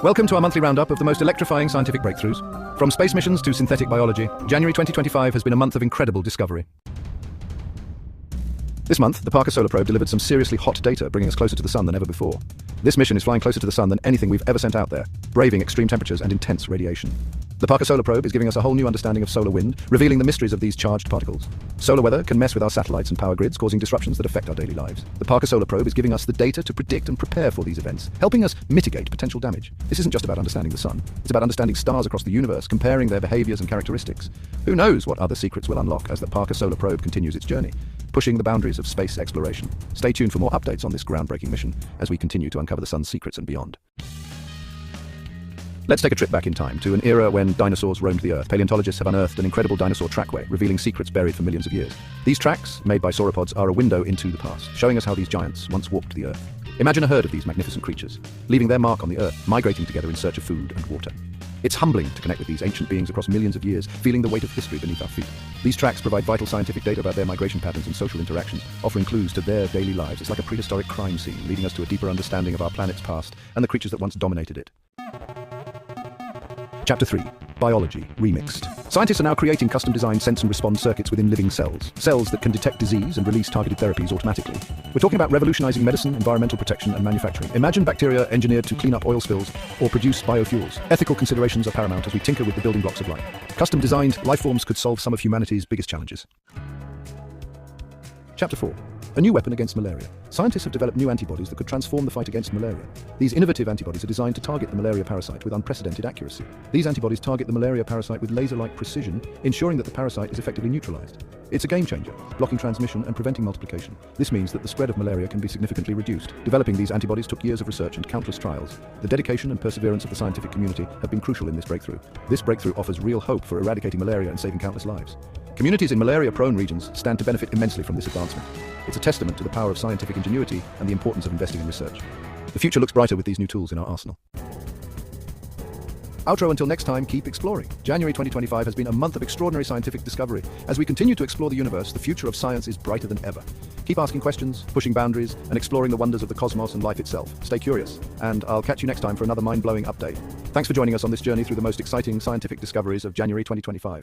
Welcome to our monthly roundup of the most electrifying scientific breakthroughs. From space missions to synthetic biology, January 2025 has been a month of incredible discovery. This month, the Parker Solar Probe delivered some seriously hot data, bringing us closer to the Sun than ever before. This mission is flying closer to the Sun than anything we've ever sent out there, braving extreme temperatures and intense radiation. The Parker Solar Probe is giving us a whole new understanding of solar wind, revealing the mysteries of these charged particles. Solar weather can mess with our satellites and power grids, causing disruptions that affect our daily lives. The Parker Solar Probe is giving us the data to predict and prepare for these events, helping us mitigate potential damage. This isn't just about understanding the Sun. It's about understanding stars across the universe, comparing their behaviors and characteristics. Who knows what other secrets will unlock as the Parker Solar Probe continues its journey, pushing the boundaries of space exploration. Stay tuned for more updates on this groundbreaking mission as we continue to uncover the Sun's secrets and beyond. Let's take a trip back in time to an era when dinosaurs roamed the Earth. Paleontologists have unearthed an incredible dinosaur trackway, revealing secrets buried for millions of years. These tracks, made by sauropods, are a window into the past, showing us how these giants once walked the Earth. Imagine a herd of these magnificent creatures, leaving their mark on the Earth, migrating together in search of food and water. It's humbling to connect with these ancient beings across millions of years, feeling the weight of history beneath our feet. These tracks provide vital scientific data about their migration patterns and social interactions, offering clues to their daily lives. It's like a prehistoric crime scene, leading us to a deeper understanding of our planet's past and the creatures that once dominated it. Chapter 3. Biology Remixed. Scientists are now creating custom-designed sense and response circuits within living cells that can detect disease and release targeted therapies automatically. We're talking about revolutionizing medicine, environmental protection, and manufacturing. Imagine bacteria engineered to clean up oil spills or produce biofuels. Ethical considerations are paramount as we tinker with the building blocks of life. Custom-designed life forms could solve some of humanity's biggest challenges. Chapter 4. A new weapon against malaria. Scientists have developed new antibodies that could transform the fight against malaria. These innovative antibodies are designed to target the malaria parasite with unprecedented accuracy. These antibodies target the malaria parasite with laser-like precision, ensuring that the parasite is effectively neutralized. It's a game-changer, blocking transmission and preventing multiplication. This means that the spread of malaria can be significantly reduced. Developing these antibodies took years of research and countless trials. The dedication and perseverance of the scientific community have been crucial in this breakthrough. This breakthrough offers real hope for eradicating malaria and saving countless lives. Communities in malaria-prone regions stand to benefit immensely from this advancement. It's a testament to the power of scientific ingenuity and the importance of investing in research. The future looks brighter with these new tools in our arsenal. Outro until next time, keep exploring. January 2025 has been a month of extraordinary scientific discovery. As we continue to explore the universe, the future of science is brighter than ever. Keep asking questions, pushing boundaries, and exploring the wonders of the cosmos and life itself. Stay curious, and I'll catch you next time for another mind-blowing update. Thanks for joining us on this journey through the most exciting scientific discoveries of January 2025.